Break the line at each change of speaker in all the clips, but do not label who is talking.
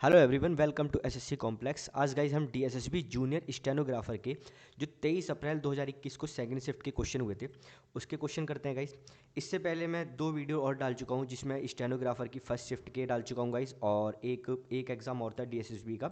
Hello everyone, welcome to SSC complex. आज guys हम DSSB junior stenographer के जो 23 अप्रैल 2021 को सेकंड शिफ्ट के क्वेश्चन हुए थे उसके क्वेश्चन करते हैं गाइज। इससे पहले मैं 2 वीडियो और डाल चुका हूँ जिसमें स्टेनोग्राफर की फर्स्ट शिफ्ट के डाल चुका हूँ गाइज, और एक एग्ज़ाम और था डीएसएसबी का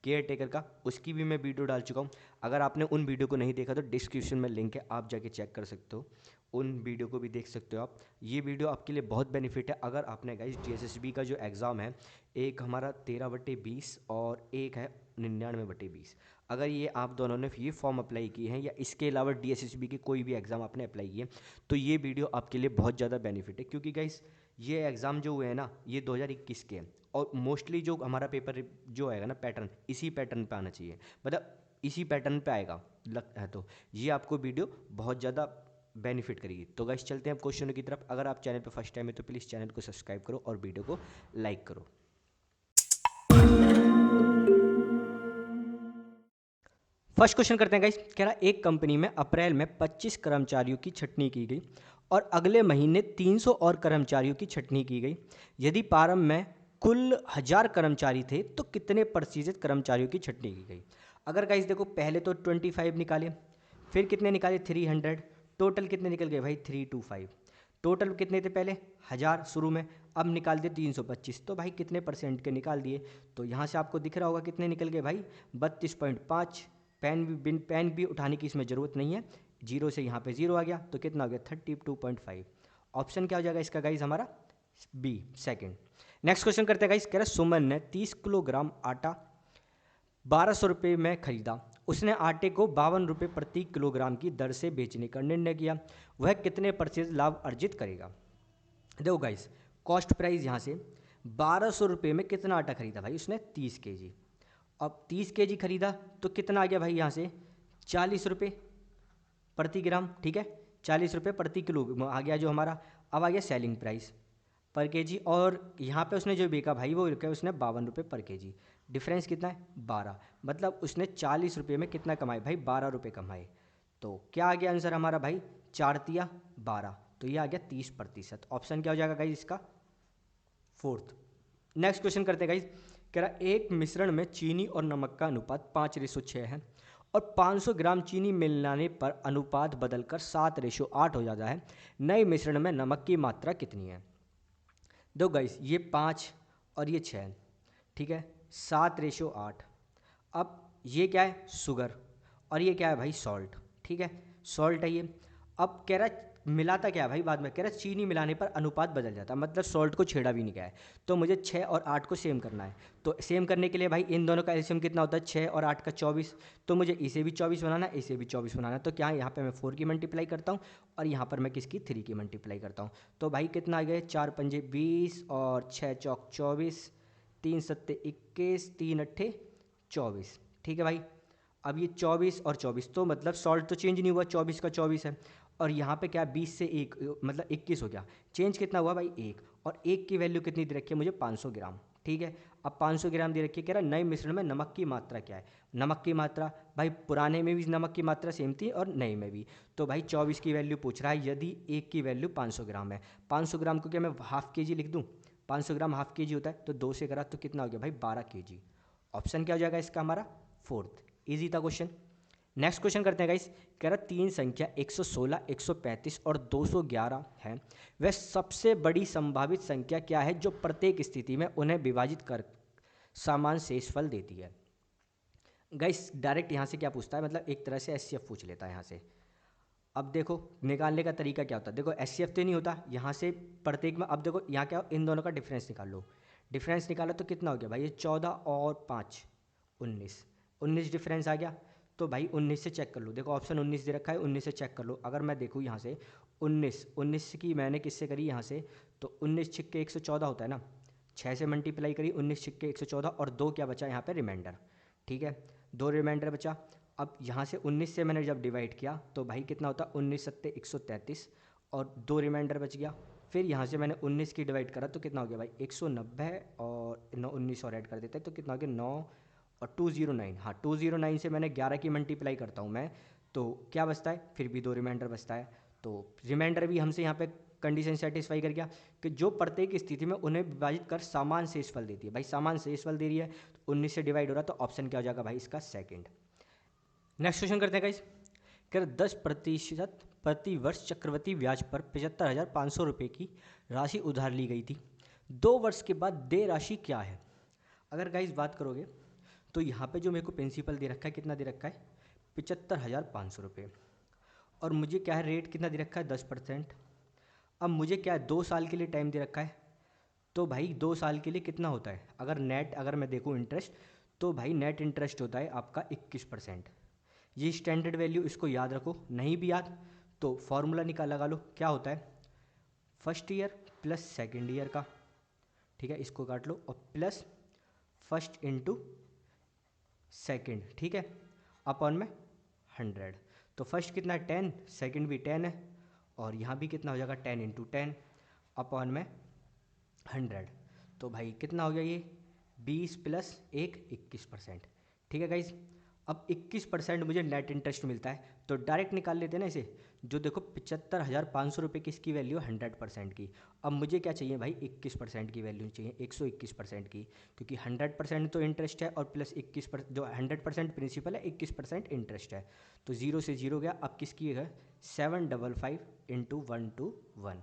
केयर टेकर का, उसकी भी मैं वीडियो डाल चुका हूँ। अगर आपने उन वीडियो को नहीं देखा तो डिस्क्रिप्शन में लिंक है, आप जाके चेक कर सकते हो, उन वीडियो को भी देख सकते हो आप। ये वीडियो आपके लिए बहुत बेनिफिट है अगर आपने गाइज डीएसएसबी का जो एग्ज़ाम है, एक हमारा 13/20 और एक है 99/20, अगर ये आप दोनों ने ये फॉर्म अप्लाई किए हैं या इसके अलावा डीएसएसबी के कोई भी एग्ज़ाम आपने अप्लाई किए तो ये वीडियो आपके लिए बहुत ज़्यादा बेनिफिट है, क्योंकि गाइस ये एग्ज़ाम जो हुए हैं ना ये 2021 के हैं, और मोस्टली जो हमारा पेपर जो आएगा ना पैटर्न इसी पैटर्न पे आना चाहिए, मतलब इसी पैटर्न पे आएगा लगता है। तो ये आपको वीडियो बहुत ज़्यादा बेनिफिट करेगी। तो गाइस चलते हैं अब क्वेश्चनों की तरफ। अगर आप चैनल पर फर्स्ट टाइम है तो प्लीज़ चैनल को सब्सक्राइब करो और वीडियो को लाइक करो। फर्स्ट क्वेश्चन करते हैं गाइस। कह रहा एक कंपनी में अप्रैल में 25 कर्मचारियों की छटनी की गई और अगले महीने 300 और कर्मचारियों की छटनी की गई। यदि प्रारंभ में कुल 1000 कर्मचारी थे तो कितने प्रतिशत कर्मचारियों की छटनी की गई। अगर गाइस देखो, पहले तो 25 निकाले, फिर कितने निकाले 300, टोटल कितने निकल गए भाई 325। टोटल कितने थे पहले 1000 शुरू में, अब निकाल दिए 325, तो भाई कितने परसेंट के निकाल दिए। तो यहाँ से आपको दिख रहा होगा कितने निकल गए भाई 32.5। पेन भी उठाने की इसमें ज़रूरत नहीं है, जीरो से यहाँ पे जीरो आ गया तो कितना हो गया 32.5। ऑप्शन क्या हो जाएगा इसका गाइज हमारा बी सेकंड। नेक्स्ट क्वेश्चन करते हैं गाइज। कह रहा सुमन ने 30 किलोग्राम आटा 1200 रुपये में खरीदा। उसने आटे को 52 रुपये प्रति किलोग्राम की दर से बेचने का निर्णय किया। वह कितने प्रतिशत लाभ अर्जित करेगा। देखो गाइस, कॉस्ट प्राइस यहाँ से 1200 रुपये में कितना आटा खरीदा भाई उसने 30 kg। अब 30 kg खरीदा तो कितना आ गया भाई यहाँ से 40 रुपये प्रति ग्राम, ठीक है 40 रुपये प्रति किलो आ गया जो हमारा। अब आ गया सेलिंग प्राइस पर केजी, और यहाँ पे उसने जो बेचा भाई वो क्या उसने 52 रुपये पर केजी। डिफरेंस कितना है 12, मतलब उसने 40 रुपये में कितना कमाए भाई 12 रुपये कमाए। तो क्या आ गया आंसर हमारा भाई 4×3=12, तो ये आ गया 30%। ऑप्शन क्या हो जाएगा गाइज इसका फोर्थ। नेक्स्ट क्वेश्चन करते हैं गाइज। कह रहा एक मिश्रण में चीनी और नमक का अनुपात 5:6 है और 500 ग्राम चीनी मिलाने पर अनुपात बदलकर 7:8 हो जाता है। नए मिश्रण में नमक की मात्रा कितनी है। दो गाइस, ये 5 और ये 6, ठीक है 7:8। अब ये क्या है शुगर और ये क्या है भाई सॉल्ट, ठीक है सॉल्ट है ये। अब कह रहा मिलाता क्या है भाई बाद में, कह रहा चीनी मिलाने पर अनुपात बदल जाता है, मतलब सॉल्ट को छेड़ा भी नहीं गया है। तो मुझे 6 और 8 को सेम करना है, तो सेम करने के लिए भाई इन दोनों का एलसीएम कितना होता है 6 और 8 का 24, तो मुझे इसे भी 24 बनाना है इसे भी 24 बनाना है। तो क्या यहाँ पे मैं 4 की मल्टीप्लाई करता हूँ और यहाँ पर मैं किसकी 3 की मल्टीप्लाई करता हूँ। तो भाई कितना आ गया 4×5 = 20 और 6×4 = 24, 3×7 = 21, 3×8 = 24, ठीक है भाई। अब ये 24 और 24 तो मतलब सॉल्ट तो चेंज नहीं हुआ, 24 का 24 है, और यहाँ पे क्या 20 से 1 मतलब 21 हो गया। चेंज कितना हुआ भाई 1, और 1 की वैल्यू कितनी दे रखी है मुझे 500 ग्राम, ठीक है। अब 500 ग्राम दे रखी है, कह रहा नए मिश्रण में नमक की मात्रा क्या है। नमक की मात्रा भाई पुराने में भी नमक की मात्रा सेम थी और नए में भी, तो भाई 24 की वैल्यू पूछ रहा है यदि 1 की वैल्यू 500 ग्राम है। 500 ग्राम को क्या मैं हाफ के जी लिख दूँ, 500 ग्राम हाफ के जी होता है, तो 2 से करा तो कितना हो गया भाई 12 kg। ऑप्शन क्या हो जाएगा इसका हमारा फोर्थ। ईजी था क्वेश्चन। नेक्स्ट क्वेश्चन करते हैं गाइस। कह रहा तीन संख्या 116, 135 और 211 है, वह सबसे बड़ी संभावित संख्या क्या है जो प्रत्येक स्थिति में उन्हें विभाजित कर समान शेषफल देती है। गाइस डायरेक्ट यहाँ से क्या पूछता है, मतलब एक तरह से एचसीएफ पूछ लेता है यहाँ से। अब देखो निकालने का तरीका क्या होता है, देखो एचसीएफ तो नहीं होता यहाँ से प्रत्येक में। अब देखो यहाँ क्या इन दोनों का डिफरेंस निकाल लो, डिफरेंस निकालो तो कितना हो गया भाई ये 14 और 5 19, 19 डिफरेंस आ गया। तो भाई 19 से चेक कर लो, देखो ऑप्शन 19 दे रखा है, 19 से चेक कर लो। अगर मैं देखूँ यहाँ से 19 की मैंने किससे करी यहाँ से, तो 19 छिक्के 114 होता है ना, 6 से मल्टीप्लाई करी 19 छिक्के 114, और 2 क्या बचा यहाँ पे रिमाइंडर, ठीक है 2 रिमाइंडर बचा। अब यहाँ से 19 से मैंने जब डिवाइड किया तो भाई कितना होता 19×7 = 133 और 2 रिमाइंडर बच गया। फिर यहाँ से मैंने 19 की डिवाइड करा तो कितना हो गया भाई 190 और 19 और ऐड कर देते हैं तो कितना हो गया 9 और 209। हाँ 209 से मैंने 11 की मल्टीप्लाई करता हूँ मैं, तो क्या बचता है फिर भी 2 रिमाइंडर बचता है। तो रिमाइंडर भी हमसे यहाँ पे कंडीशन सेटिस्फाई कर गया कि जो प्रत्येक स्थिति में उन्हें विभाजित कर समान शेषफल देती है। भाई समान शेषफल दे रही है तो 19 से डिवाइड हो रहा है, तो ऑप्शन क्या हो जाएगा भाई इसका सेकंड। नेक्स्ट क्वेश्चन करते हैं गाइस। कह 10% प्रति वर्ष चक्रवृद्धि ब्याज पर 75,500 रुपये की राशि उधार ली गई थी। 2 वर्ष के बाद देय राशि क्या है? अगर गाइस बात करोगे तो यहाँ पे जो मेरे को प्रिंसिपल दे रखा है, कितना दे रखा है? 75,500 रुपये। और मुझे क्या है, रेट कितना दे रखा है? 10%। अब मुझे क्या है, 2 साल के लिए टाइम दे रखा है। तो भाई 2 साल के लिए कितना होता है? अगर मैं देखूँ इंटरेस्ट, तो भाई नेट इंटरेस्ट होता है आपका 21%। ये स्टैंडर्ड वैल्यू, इसको याद रखो। नहीं भी याद तो फॉर्मूला लगा लो। क्या होता है? First year plus second year का, ठीक है, इसको काट लो, और प्लस फर्स्ट इंटू सेकेंड, ठीक है, अपॉन में 100। तो फर्स्ट कितना है? 10, सेकेंड भी 10 है, और यहाँ भी कितना हो जाएगा? 10 इंटू 10 अपॉन में 100। तो भाई कितना हो गया ये? 20 प्लस 1 21%। ठीक है गाइज। अब 21% मुझे नेट इंटरेस्ट मिलता है, तो डायरेक्ट निकाल लेते हैं ना इसे। जो देखो 75,500 रुपये की इसकी वैल्यू 100% की। अब मुझे क्या चाहिए भाई? 21% की वैल्यू चाहिए, 121% की, क्योंकि 100% तो इंटरेस्ट है और प्लस 21%, जो 100% प्रिंसिपल है, 21% इंटरेस्ट है। तो 0 से 0 गया। अब किसकी है? 755 इंटू 121।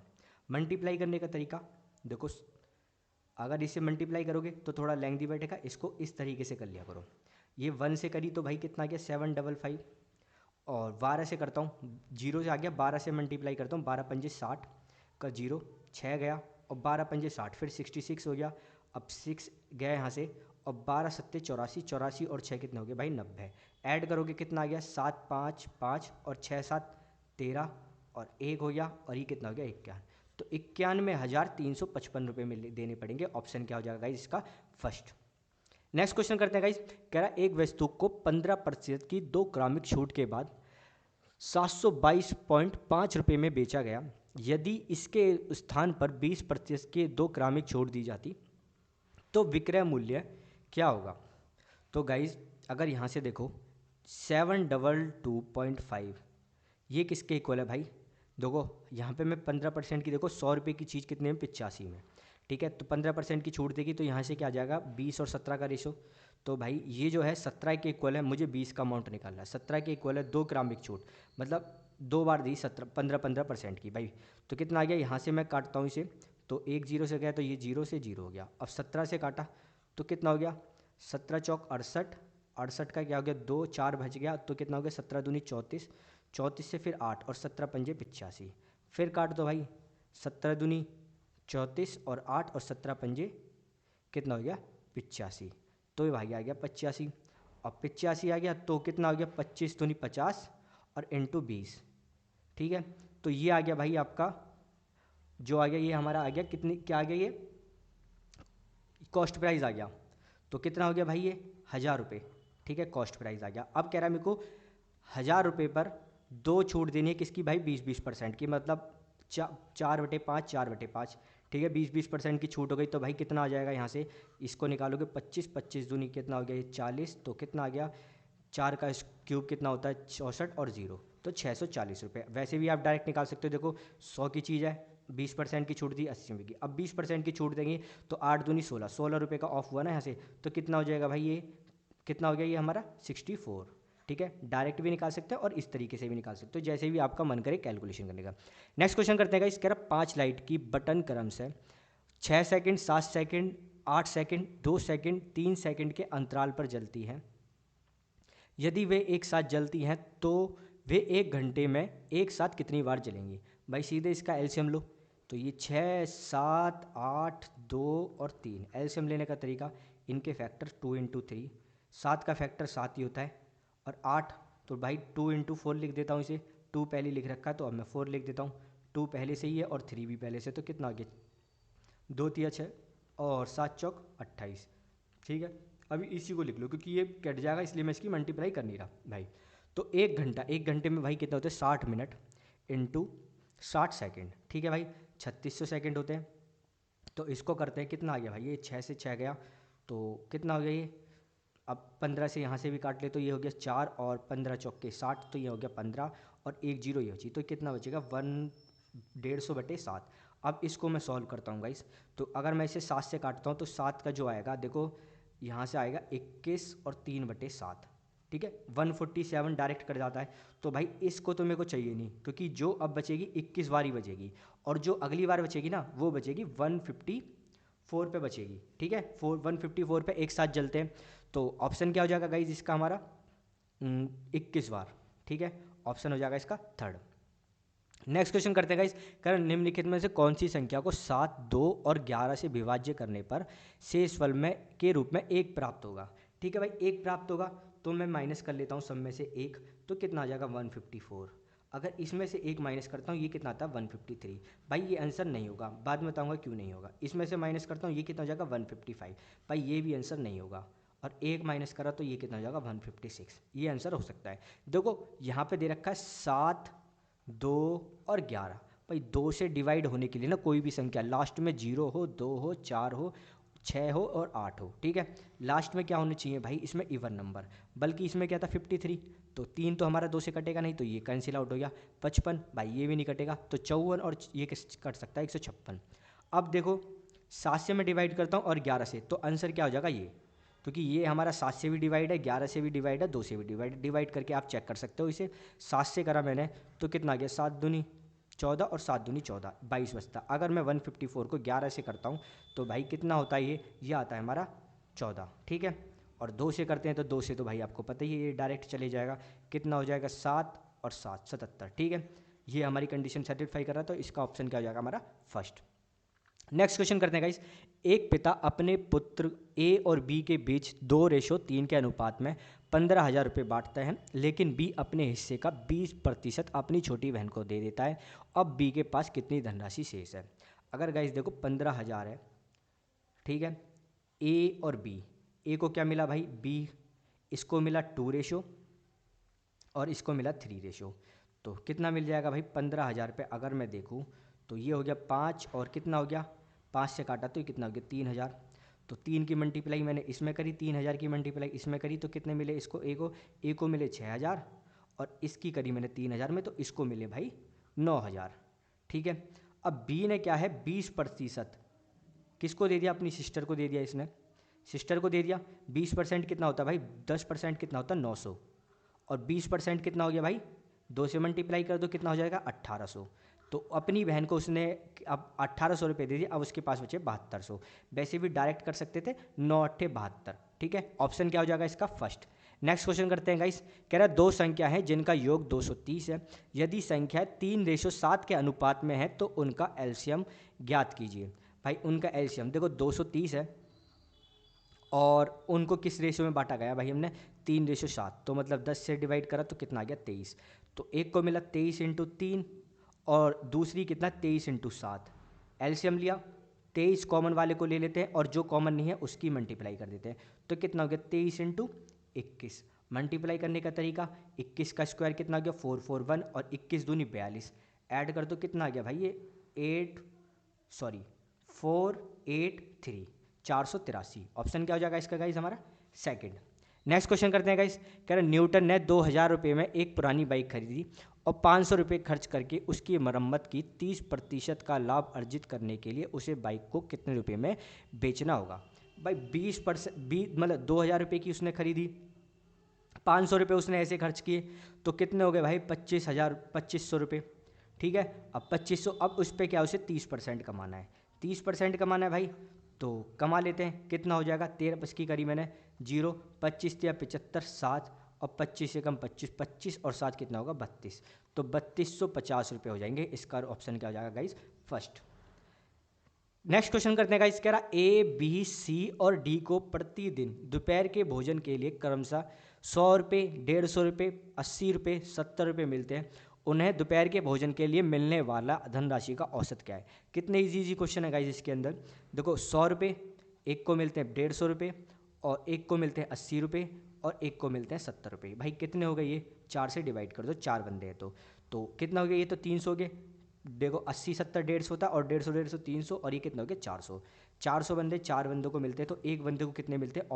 मल्टीप्लाई करने का तरीका देखो, अगर इसे मल्टीप्लाई करोगे तो थोड़ा लेंथी बैठेगा, इसको इस तरीके से कर लिया करो। ये 1 से करी तो भाई कितना आ गया? 755। और 12 से करता हूँ, 0 से आ गया, 12 से मल्टीप्लाई करता हूँ, 12 पंजे 60 का 0, 6 गया, और 12 पंजे 60, फिर 66 हो गया। अब 6 गया यहाँ से, और 12 सत्ते 84, 84 और 6 कितना हो गया भाई? 90। ऐड करोगे कितना आ गया? 7 5 5 और 6 7 13 और 1 हो गया, और ये कितना हो गया? 51। तो 91,355 रुपये में देने पड़ेंगे। ऑप्शन क्या हो जाएगा गाइज इसका? फर्स्ट। नेक्स्ट क्वेश्चन करते हैं गाइज। कह रहा है एक वस्तु को 15% की 2 क्रमिक छूट के बाद 722.5 रुपये में बेचा गया। यदि इसके स्थान पर 20% के 2 क्रमिक छूट दी जाती तो विक्रय मूल्य क्या होगा? तो गाइज अगर यहाँ से देखो 722.5 ये किसके इक्वल है भाई? देखो यहाँ पे मैं 15% की, देखो 100 रुपये की चीज़ कितने में? 85 में, ठीक है। तो 15% की छूट देगी, तो यहाँ से क्या आ जाएगा? 20 और 17 का रेशो। तो भाई ये जो है 17 के इक्वल है, मुझे 20 का अमाउंट निकालना है। 17 के इक्वल है 2 क्रमिक छूट, मतलब 2 बार दी 15% की भाई। तो कितना आ गया? यहाँ से मैं काटता हूँ इसे, तो 1 0 से गया, तो ये 0 से 0 हो गया। अब 17 से काटा तो कितना हो गया? 17 चौक 68, 68 का क्या हो गया? 2 4 बच गया, तो कितना हो गया? 17 दूनी 34, 34 से फिर 8 और 17 पंजे 85, फिर काट दो भाई। 17 दूनी 34 और 8 और 17 पंजे कितना हो गया? 85। तो ये भाई आ गया 85, और 85 आ गया तो कितना हो गया? 25 दूनी 50 और इंटू 20, ठीक है। तो ये आ गया भाई आपका, जो आ गया ये हमारा आ गया कितनी, क्या आ गया? ये कॉस्ट प्राइस आ गया। तो कितना हो गया भाई? ये 1,000 रुपये, ठीक है, कॉस्ट प्राइस आ गया। अब कह रहा है मेरे को 1,000 रुपये पर 2 छूट देनी है किसकी भाई? 20% की, मतलब 4/5, 4/5, ठीक है, 20% की छूट हो गई। तो भाई कितना आ जाएगा यहाँ से? इसको निकालोगे 25, 25 दूनी कितना हो गया? ये 40, तो कितना आ गया? 4 का क्यूब कितना होता है? 64 और 0, तो 640 रुपये। वैसे भी आप डायरेक्ट निकाल सकते हो। देखो 100 की चीज़ है, 20% की छूट दी 80 रुपये की, अब 20% की छूट देंगे तो 8 दूनी 16, 16 रुपये का ऑफ हुआ ना यहाँ से। तो कितना हो जाएगा भाई? ये कितना हो गया? ये हमारा 64, ठीक है। डायरेक्ट भी निकाल सकते हैं और इस तरीके से भी निकाल सकते हो, जैसे भी आपका मन करे कैलकुलेशन करने का। नेक्स्ट क्वेश्चन करते हैं, इसके 5 लाइट की बटन क्रम से 6 second, 7 second, 8 second, 2 second, 3 second के अंतराल पर जलती हैं। यदि वे एक साथ जलती हैं तो वे 1 घंटे में एक साथ कितनी बार जलेंगी? भाई सीधे इसका एलसीएम लो, तो ये 6 7 8 2 और 3। एलसीएम लेने का तरीका, इनके फैक्टर 2 इंटू 3, 7 का फैक्टर 7 ही होता है, और 8 तो भाई 2 इंटू 4 लिख देता हूँ इसे। 2 पहले लिख रखा है तो अब मैं 4 लिख देता हूँ। 2 पहले से ही है और 3 भी पहले से, तो कितना आ गया? 2 तिया 6 और 7 चौक 28, ठीक है। अभी इसी को लिख लो क्योंकि ये कट जाएगा, इसलिए मैं इसकी मल्टीप्लाई कर नहीं रहा भाई। तो 1 घंटा, 1 घंटे में भाई कितना होता है? 60 मिनट इंटू 60 सेकेंड, ठीक है भाई, 3600 सेकेंड होते हैं। तो इसको करते हैं, कितना आ गया भाई? ये 6 से 6 गया, तो कितना हो गया ये? अब 15 से यहाँ से भी काट ले, तो ये हो गया 4 और 15 चौके 60, तो ये हो गया 15 और 1 0 ये बची, तो कितना बचेगा? 1 150/7। अब इसको मैं सॉल्व करता हूँ गाइस। तो अगर मैं इसे 7 से काटता हूँ तो 7 का जो आएगा देखो यहाँ से आएगा 21 और 3/7, ठीक है। 147 डायरेक्ट कर जाता है। तो भाई इसको तो मेरे को चाहिए नहीं, क्योंकि जो अब बचेगी 21 बार ही बचेगी, और जो अगली बार बचेगी ना वो बचेगी 154 पे बचेगी, ठीक है। 154 पे एक साथ जलते हैं। तो ऑप्शन क्या हो जाएगा गाइज इसका हमारा 21 बार, ठीक है। ऑप्शन हो जाएगा इसका थर्ड। नेक्स्ट क्वेश्चन करते हैं गाइस। कारण निम्नलिखित में से कौन सी संख्या को 7, 2 और 11 से विभाज्य करने पर शेषफल में के रूप में 1 प्राप्त होगा। ठीक है भाई, 1 प्राप्त होगा तो मैं माइनस कर लेता हूँ सब में से 1, तो कितना आ जाएगा 154। अगर इसमें से 1 माइनस करता हूँ ये कितना आता है 153। भाई ये आंसर नहीं होगा, बाद में बताऊँगा क्यों नहीं होगा। इसमें से माइनस करता हूँ ये कितना हो जाएगा 155। भाई ये भी आंसर नहीं होगा। और 1 माइनस करा तो ये कितना हो जाएगा 156। ये आंसर हो सकता है। देखो यहाँ पे दे रखा है 7, 2 और 11। भाई 2 से डिवाइड होने के लिए ना कोई भी संख्या लास्ट में 0 हो, 2 हो, 4 हो, 6 हो और 8 हो, ठीक है। लास्ट में क्या होने चाहिए भाई इसमें इवन नंबर, बल्कि इसमें क्या था 53। तो 3 तो हमारा 2 से कटेगा नहीं, तो ये कैंसिल आउट हो गया। 55 भाई ये भी नहीं कटेगा, तो 54 और ये कट सकता है 156। अब देखो 7 से मैं डिवाइड करता हूँ और 11 से, तो आंसर क्या हो जाएगा ये, क्योंकि ये हमारा 7 से भी डिवाइड है, 11 से भी डिवाइड है, 2 से भी डिवाइड करके आप चेक कर सकते हो इसे। 7 से करा मैंने तो कितना आ गया 7 दूनी 14 और 7 दूनी 14, 22 बचता। अगर मैं 154 को 11 से करता हूँ तो भाई कितना होता है ये आता है हमारा 14, ठीक है। और 2 से करते हैं तो 2 से तो भाई आपको पता ही है ये डायरेक्ट चले जाएगा, कितना हो जाएगा 7 और 7 77, ठीक है। ये हमारी कंडीशन सेटिस्फाई कर रहा है, तो इसका ऑप्शन क्या हो जाएगा हमारा फर्स्ट। नेक्स्ट क्वेश्चन करते हैं गाइस। एक पिता अपने पुत्र ए और बी के बीच 2:3 के अनुपात में 15,000 रुपये बांटता है, लेकिन बी अपने हिस्से का 20% अपनी छोटी बहन को दे देता है। अब बी के पास कितनी धनराशि शेष है। अगर गाइस देखो 15,000 है, ठीक है। ए और बी, ए को क्या मिला भाई बी, इसको मिला 2 और इसको मिला 3। तो कितना मिल जाएगा भाई 15,000 पे अगर मैं देखूँ तो ये हो गया 5 और कितना हो गया 5 से काटा तो ये कितना हो गया 3,000। तो 3 की मल्टीप्लाई मैंने इसमें करी, 3,000 की मल्टीप्लाई इसमें करी, तो कितने मिले इसको ए को मिले 6,000 और इसकी करी मैंने 3,000 में, तो इसको मिले भाई 9,000, ठीक है। अब बी ने क्या है 20% किसको दे दिया, अपनी सिस्टर को दे दिया, इसने सिस्टर को दे दिया। 20% कितना होता है भाई 10% कितना होता है 900, और 20% कितना हो गया भाई 2 से मल्टीप्लाई कर दो कितना हो जाएगा 1800। तो अपनी बहन को उसने अब 1800 रुपये दे दिए, अब उसके पास बचे 7200। वैसे भी डायरेक्ट कर सकते थे 9 8 72, ठीक है। ऑप्शन क्या हो जाएगा इसका फर्स्ट। नेक्स्ट क्वेश्चन करते हैं गाइस। कह रहा है 2 संख्या है जिनका योग 230 है, यदि संख्या 3:7 के अनुपात में है तो उनका एलसीएम ज्ञात कीजिए। भाई उनका एलसीएम देखो 230 है और उनको किस रेशियो में बांटा गया भाई हमने 3:7, तो मतलब 10 से डिवाइड करा तो कितना आ गया 23। तो एक को मिला 23 × 3 और दूसरी कितना 23 × 7। एलसीएम लिया, 23 कॉमन वाले को ले लेते हैं और जो कॉमन नहीं है उसकी मल्टीप्लाई कर देते हैं, तो कितना हो गया 23 × 21। मल्टीप्लाई करने का तरीका 21 का स्क्वायर कितना हो गया 441 और 21 दूनी 42, ऐड कर दो कितना आ गया भाई ये 483, 483। ऑप्शन क्या हो जाएगा इसका गाइस हमारा सेकंड। नेक्स्ट क्वेश्चन करते हैं गाइस। कह रहे न्यूटन ने 2,000 रुपये में एक पुरानी बाइक खरीदी और 500 रुपये खर्च करके उसकी मरम्मत की, 30% का लाभ अर्जित करने के लिए उसे बाइक को कितने रुपये में बेचना होगा। भाई 20% मतलब 2,000 रुपये की उसने खरीदी, 500 रुपये उसने ऐसे खर्च किए, तो कितने हो गए भाई 25,000 रुपये, ठीक है। अब 2500, अब उस पर क्या उसे 30% कमाना है, 30% कमाना है भाई, तो कमा लेते हैं। कितना हो जाएगा 13 की करी मैंने 0, 25 या 75 7 और 25 से कम 25, 25 और 7 कितना होगा 32, तो 3250 रुपये हो जाएंगे। इसका ऑप्शन क्या हो जाएगा गाइस फर्स्ट। नेक्स्ट क्वेश्चन करते हैं गाइस। कह रहा ए बी सी और डी को प्रतिदिन दोपहर के भोजन के लिए क्रमशः 100 रुपये, 150 रुपये, 80 रुपये, 70 रुपये मिलते हैं। उन्हें दोपहर के भोजन के लिए मिलने वाला धनराशि का औसत क्या है। कितने इजी क्वेश्चन है गाइस इसके अंदर। देखो 100 रुपये, एक को मिलते हैं 150 रुपये और एक को मिलते हैं 80 रुपये और एक को मिलते हैं 70 रुपये। भाई कितने हो गए ये 4 से डिवाइड कर दो, 4 बंदे हैं तो कितना हो गया ये तो 300 हो गए। देखो 80 70 150 होता है और 150 150 300 और ये कितना हो गया 400। 400 बंदे 4 बंदों को मिलते हैं, तो एक बंदे को कितने मिलते हैं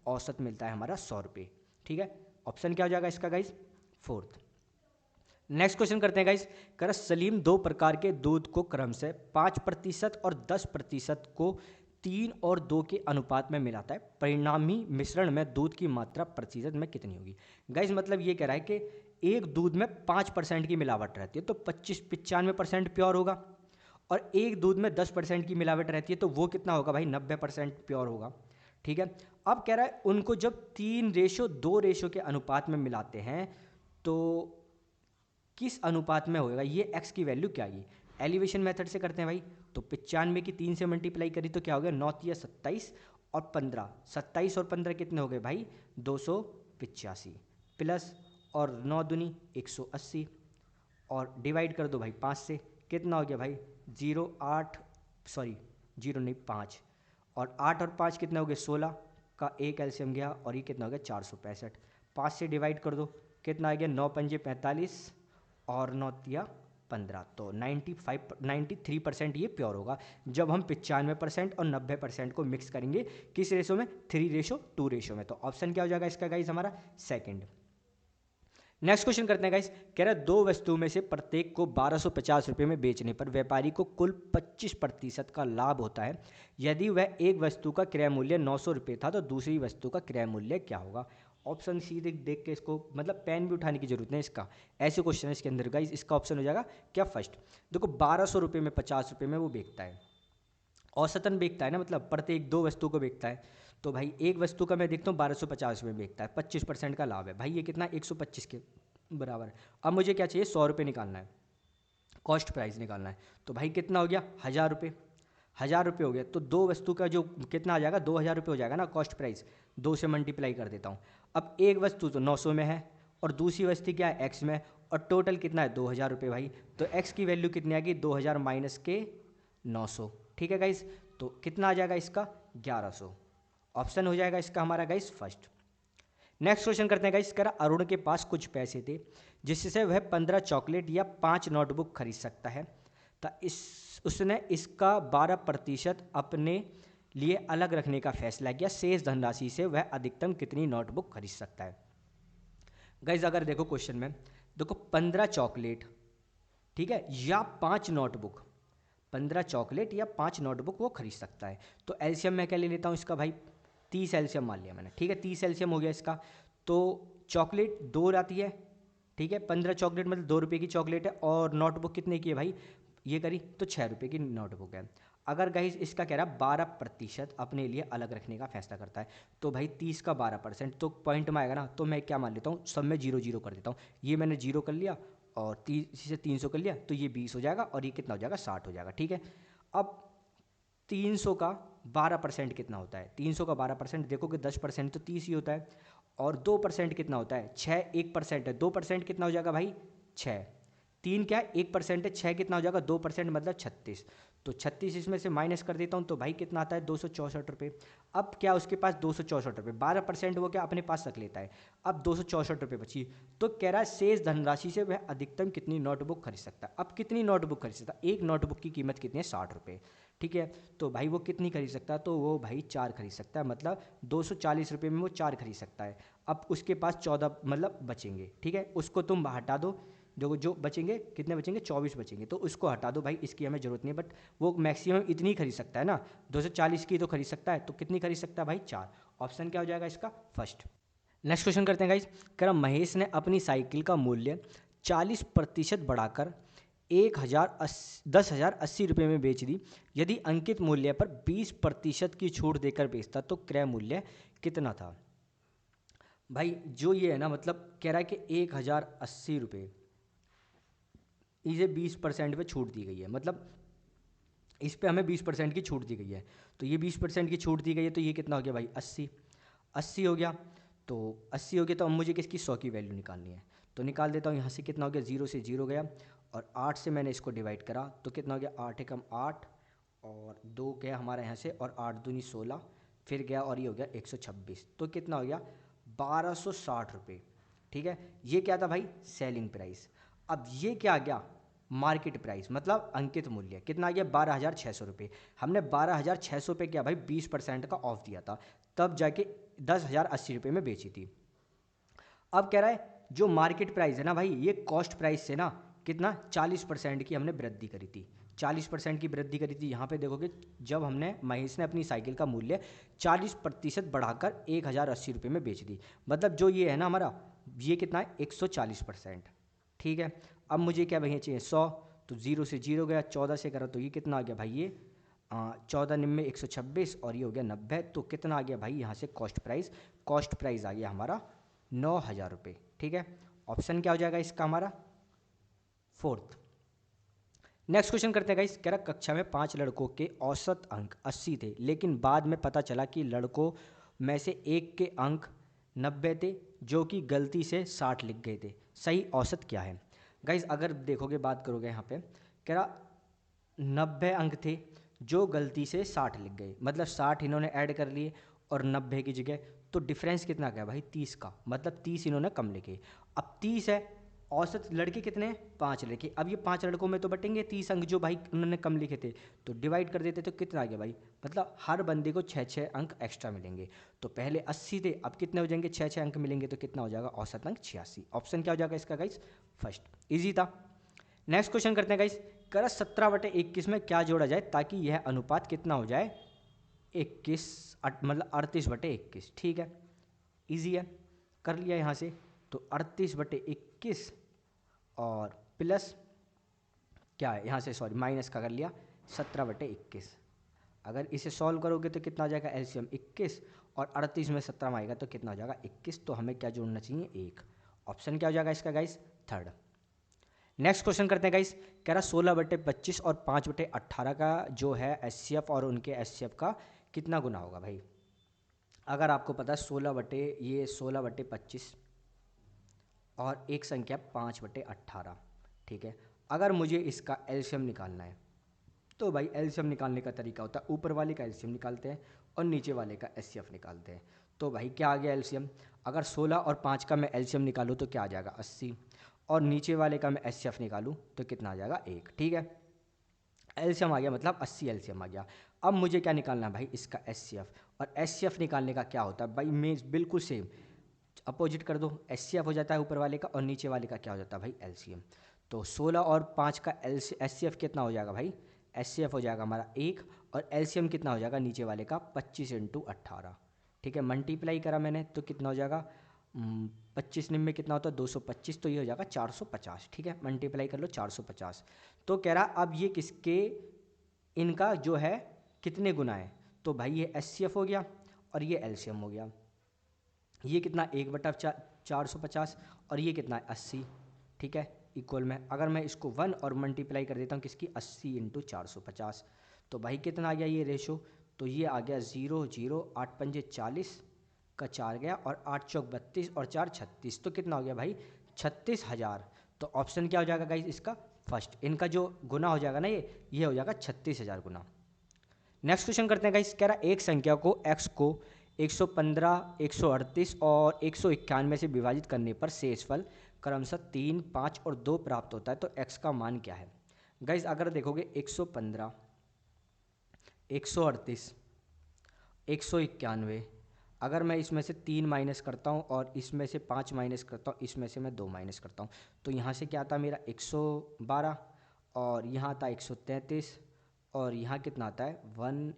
औसत मिलता है हमारा 100 रुपये, ठीक है। ऑप्शन क्या हो जाएगा इसका गाइज फोर्थ। नेक्स्ट क्वेश्चन करते हैं गाइस। कह रहा सलीम दो प्रकार के दूध को क्रमशः 5% और 10% को 3 और 2 के अनुपात में मिलाता है, परिणामी मिश्रण में दूध की मात्रा प्रतिशत में कितनी होगी। गाइस मतलब ये कह रहा है कि एक दूध में 5% की मिलावट रहती है तो 95% प्योर होगा, और एक दूध में 10% की मिलावट रहती है तो वो कितना होगा भाई, 90% प्योर होगा। ठीक है, अब कह रहा है उनको जब 3:2 के अनुपात में मिलाते हैं तो किस अनुपात में होगा, ये x की वैल्यू क्या आएगी। एलिवेशन मेथड से करते हैं भाई, तो 95 की 3 से मल्टीप्लाई करी तो क्या हो गया, 9 या 27 और 15, 27 और 15 कितने हो गए भाई 285, प्लस और 9 दूनी 180, और डिवाइड कर दो भाई 5 से, कितना हो गया भाई 0 नहीं 5, और 8 और 5 कितने हो गए 16 का एक एलसीएम गया, और ये कितना हो गया 465, 5 से डिवाइड कर दो कितना आ गया 9 पंजे 45 और 9 तिया 15, तो 93% ये प्योर होगा जब हम 95% और 90% को मिक्स करेंगे। किस रेशो में, 3:2 रेशो में। तो ऑप्शन क्या हो जाएगा इसका गाइस, हमारा सेकंड। नेक्स्ट क्वेश्चन करते हैं गाइस। कह रहा है दो वस्तुओं में से प्रत्येक को 1250 रुपये में बेचने पर व्यापारी को कुल 25% का लाभ होता है। यदि वह एक वस्तु का क्रय मूल्य 900 रुपये था तो दूसरी वस्तु का क्रय मूल्य क्या होगा। ऑप्शन सी देख के इसको, मतलब पेन भी उठाने की जरूरत नहीं इसका, ऐसे क्वेश्चन है इसके अंदर गाइस। इसका ऑप्शन हो जाएगा क्या, फर्स्ट। देखो 1200 रुपये में 50 रुपये में वो बेचता है, औसतन बेचता है ना, मतलब प्रत्येक दो वस्तु को बेचता है। तो भाई एक वस्तु का मैं देखता हूँ 1250 में बेचता है, 25% का लाभ है भाई, ये कितना 125 के बराबर। अब मुझे क्या चाहिए, 100 रुपये निकालना है, कॉस्ट प्राइस निकालना है। तो भाई कितना हो गया 1000 रुपये, 1000 रुपये हो गया, तो दो वस्तु का जो कितना आ जाएगा 2000 रुपये हो जाएगा ना कॉस्ट प्राइस, 2 से मल्टीप्लाई कर देता हूँ। अब एक वस्तु तो 900 में है और दूसरी वस्तु क्या है एक्स में, और टोटल कितना है 2000 रुपये भाई, तो एक्स की वैल्यू कितनी आ गई 2000 माइनस के 900। ठीक है गाइस, तो कितना आ जाएगा इसका 1100, ऑप्शन हो जाएगा इसका हमारा गाइस फर्स्ट। नेक्स्ट क्वेश्चन करते हैं गाइस। कह रहा अरुण के पास कुछ पैसे थे जिससे वह 15 चॉकलेट या 5 नोटबुक खरीद सकता है, तो उसने इसका 12% अपने लिए अलग रखने का फैसला किया। शेष धनराशि से वह अधिकतम कितनी नोटबुक खरीद सकता है। गाइस अगर देखो क्वेश्चन में, देखो 15 चॉकलेट, ठीक है, या 5 नोटबुक, 15 चॉकलेट या 5 नोटबुक वो खरीद सकता है। तो एलसीएम मैं क्या ले लेता हूँ इसका भाई, 30 एलसीएम मान लिया मैंने, ठीक है 30 एलसीएम हो गया इसका। तो चॉकलेट 2 आती है, ठीक है, 15 चॉकलेट मतलब 2 रुपये की चॉकलेट है, और नोटबुक कितने की है भाई, ये करी तो 6 रुपये की नोटबुक है। अगर गाइस इसका कह रहा 12% अपने लिए अलग रखने का फैसला करता है, तो भाई 30 का 12% तो पॉइंट में आएगा ना, तो मैं क्या मान लेता हूँ सब में 0 कर देता हूँ। ये मैंने 0 कर लिया और 30 से 300 कर लिया, तो ये 20 हो जाएगा और ये कितना हो जाएगा 60 हो जाएगा। ठीक है, अब 300 का 12% कितना होता है, 300 का 12% देखो कि 10% तो 30 ही होता है, और 2% कितना होता है 6, 1% है, 2% कितना हो जाएगा भाई 6, 3 क्या है 1% है, 6 कितना हो जाएगा 2% मतलब 36, तो 36 इसमें से माइनस कर देता हूँ तो भाई कितना आता है 264 रुपये। अब क्या उसके पास 264 रुपये, 12% वो क्या अपने पास रख लेता है, अब 264 रुपये बची, तो कह रहा है शेष धनराशि से वह अधिकतम कितनी नोटबुक खरीद सकता है। अब कितनी नोटबुक खरीद सकता है, एक नोटबुक की कीमत कितनी है 60 रुपये, ठीक है, तो भाई वो कितनी खरीद सकता है, तो वो भाई 4 खरीद सकता है, मतलब 240 रुपये में वो 4 खरीद सकता है। अब उसके पास 14 मतलब बचेंगे, ठीक है, उसको तुम हटा दो, जो बचेंगे कितने बचेंगे 24 बचेंगे, तो उसको हटा दो भाई, इसकी हमें जरूरत नहीं है, बट वो मैक्सिमम इतनी खरीद सकता है ना, 240 की तो खरीद सकता है, तो कितनी खरीद सकता है भाई 4, ऑप्शन क्या हो जाएगा इसका फर्स्ट। नेक्स्ट क्वेश्चन करते हैं गाइस। कह रहा महेश ने अपनी साइकिल का मूल्य 40% बढ़ाकर 10,080 रुपये में बेच दी। यदि अंकित मूल्य पर 20% की छूट देकर बेचता तो क्रय मूल्य कितना था। भाई जो ये है ना, मतलब कह रहा है कि 1080 रुपये, इसे 20% पे छूट दी गई है, मतलब इस पे हमें 20% की छूट दी गई है, तो ये 20% की छूट दी गई है, तो ये कितना हो गया भाई 80, 80 हो गया, तो 80 हो गया, तो अब मुझे किसकी 100 की वैल्यू निकालनी है, तो निकाल देता हूँ। यहाँ से कितना हो गया 0 से 0 गया, और 8 से मैंने इसको डिवाइड करा तो कितना हो गया 8 एकम 8, और 2 गया हमारा यहाँ से, और 8 दूनी 16, फिर गया और ये हो गया 126, तो कितना हो गया 1260 रुपये। ठीक है, ये क्या था भाई सेलिंग प्राइस। अब ये क्या आ गया मार्केट प्राइस, मतलब अंकित मूल्य कितना आ गया 12,600 रुपये। हमने 12,600 पे क्या भाई 20% का ऑफ दिया था, तब जाके 10,080 रुपये में बेची थी। अब कह रहा है जो मार्केट प्राइस है ना भाई, ये कॉस्ट प्राइस से ना कितना 40% की हमने वृद्धि करी थी, 40% की वृद्धि करी थी। यहाँ पे देखोगे जब हमने महेश ने अपनी साइकिल का मूल्य 40% बढ़ाकर 1080 रुपये में बेच दी, मतलब जो ये है ना हमारा, ये कितना है 140%। ठीक है, अब मुझे क्या भैया चाहिए 100, तो 0 से 0 गया, 14 से करा तो ये कितना आ गया भाई, ये 14 निम्न 126 और ये हो गया 90। तो कितना आ गया भाई यहाँ से कॉस्ट प्राइस आ गया हमारा 9000 रुपये। ठीक है, ऑप्शन क्या हो जाएगा इसका हमारा, फोर्थ। नेक्स्ट क्वेश्चन करते हैं गाइस, कह रहा कक्षा में 5 लड़कों के औसत अंक 80 थे, लेकिन बाद में पता चला कि लड़कों में से एक के अंक 90 थे जो कि गलती से 60 लिख गए थे, सही औसत क्या है। गाइस अगर देखोगे बात करोगे यहाँ पे, कह रहा 90 अंक थे जो गलती से 60 लिख गए, मतलब 60 इन्होंने ऐड कर लिए और 90 की जगह, तो डिफरेंस कितना क्या भाई 30 का, मतलब 30 इन्होंने कम लिखे। अब 30 है, औसत लड़के कितने हैं 5 लड़के, अब ये 5 लड़कों में तो बटेंगे 30 अंक जो भाई उन्होंने कम लिखे थे, तो डिवाइड कर देते तो कितना आ गया भाई, मतलब हर बंदे को 6 अंक एक्स्ट्रा मिलेंगे। तो पहले 80 थे, अब कितने हो जाएंगे 6 अंक मिलेंगे, तो कितना हो जाएगा औसत अंक 86। ऑप्शन क्या हो जाएगा इसका गाइस, फर्स्ट, ईजी था। नेक्स्ट क्वेश्चन करते हैं गाइस, कर 17/21 में क्या जोड़ा जाए ताकि यह अनुपात कितना हो जाए 21, मतलब 38/21। ठीक है, इजी है, कर लिया यहाँ से, तो 38/21 और प्लस क्या है यहाँ से, सॉरी माइनस का कर लिया 17/21। अगर इसे सॉल्व करोगे तो कितना आ जाएगा एलसीएम 21 और 38 में 17 में आएगा तो कितना हो जाएगा 21, तो हमें क्या जोड़ना चाहिए 1। ऑप्शन क्या हो जाएगा इसका गाइस, थर्ड। नेक्स्ट क्वेश्चन करते हैं गाइस, कह रहा 16/25 और 5/18 का जो है एचसीएफ और उनके एचसीएफ का कितना गुना होगा भाई। अगर आपको पता है 16/25 और एक संख्या 5/18, ठीक है, अगर मुझे इसका एलसीएम निकालना है तो भाई एलसीएम निकालने का तरीका होता है ऊपर वाले का एलसीएम निकालते हैं और नीचे वाले का एचसीएफ निकालते हैं। तो भाई क्या आ गया एलसीएम, अगर 16 और 5 का मैं एलसीएम निकालूँ तो क्या आ जाएगा 80, और नीचे वाले का मैं एचसीएफ निकालूँ तो कितना आ जाएगा 1। ठीक है, एलसीएम आ गया, मतलब 80 एलसीएम आ गया। अब मुझे क्या निकालना है भाई इसका एचसीएफ, और एचसीएफ निकालने का क्या होता है भाई, मैं बिल्कुल सेम अपोजिट कर दो, एचसीएफ हो जाता है ऊपर वाले का और नीचे वाले का क्या हो जाता है भाई एलसीएम। तो 16 और 5 का एचसीएफ कितना हो जाएगा भाई, एचसीएफ हो जाएगा हमारा 1 और एलसीएम कितना हो जाएगा नीचे वाले का 25 × 18। ठीक है, मल्टीप्लाई करा मैंने तो कितना हो जाएगा 25 में कितना होता है 225, तो ये हो जाएगा 450। ठीक है, मल्टीप्लाई कर लो 450। तो कह रहा अब ये किसके, इनका जो है कितने गुना है, तो भाई ये एचसीएफ हो गया और ये एलसीएम हो गया, ये कितना 1/450 और ये कितना है 80। ठीक है, इक्वल में अगर मैं इसको 1 और मल्टीप्लाई कर देता हूँ किसकी 80 × 450, तो भाई कितना आ गया ये रेशो, तो ये आ गया 0 0 8 पंजे 40 का 4 गया और 8 चौक 32 और 4 36, तो कितना हो गया भाई 36,000। तो ऑप्शन क्या हो जाएगा गाइस इसका फर्स्ट, इनका जो गुना हो जाएगा ना ये हो जाएगा 36,000 गुना। नेक्स्ट क्वेश्चन करते हैं गाइस, कह रहा एक संख्या को x को 115, 138 और 191 से विभाजित करने पर शेषफल क्रमशः 3, 5 और 2 प्राप्त होता है, तो x का मान क्या है। गाइस अगर देखोगे 115, 138, 191, अगर मैं इसमें से 3 माइनस करता हूँ और इसमें से 5 माइनस करता हूँ, इसमें से मैं 2 माइनस करता हूँ, तो यहाँ से क्या आता है मेरा 112 और यहाँ आता है 133 और यहाँ कितना आता है 1,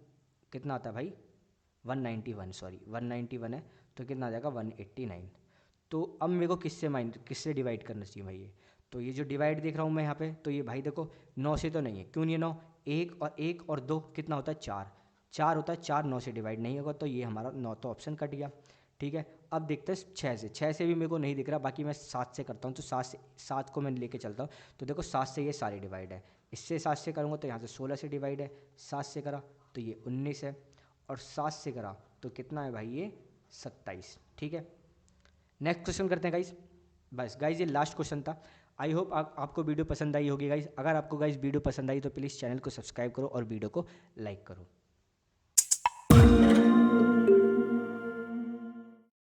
कितना आता है भाई 191, सॉरी 191 है, तो कितना आ जाएगा 189। तो अब मेरे को किससे डिवाइड करना चाहिए भाई ये, तो ये जो डिवाइड देख रहा हूँ मैं यहाँ पे, तो ये भाई देखो 9 से तो नहीं है, क्यों नहीं है 9, 1 और 2 कितना होता है 4 होता है, 4 9 से डिवाइड नहीं होगा, तो ये हमारा 9 तो ऑप्शन कट गया। ठीक है, अब देखते हैं 6 से भी मेरे को नहीं दिख रहा, बाकी मैं 7 से करता हूँ, तो 7 को मैं लेके चलता हूँ, तो देखो 7 से ये सारे डिवाइड है, इससे 7 से करूँगा तो यहाँ से 16 से डिवाइड है, 7 से करा तो ये 19 है और 7 से करा तो कितना है भाई ये 27। ठीक है, नेक्स्ट क्वेश्चन करते हैं गाइस। बस गाइस ये लास्ट क्वेश्चन था। आई होप आपको वीडियो पसंद आई होगी गाइस। अगर आपको गाइस वीडियो पसंद आई तो प्लीज़ चैनल को सब्सक्राइब करो और वीडियो को लाइक करो।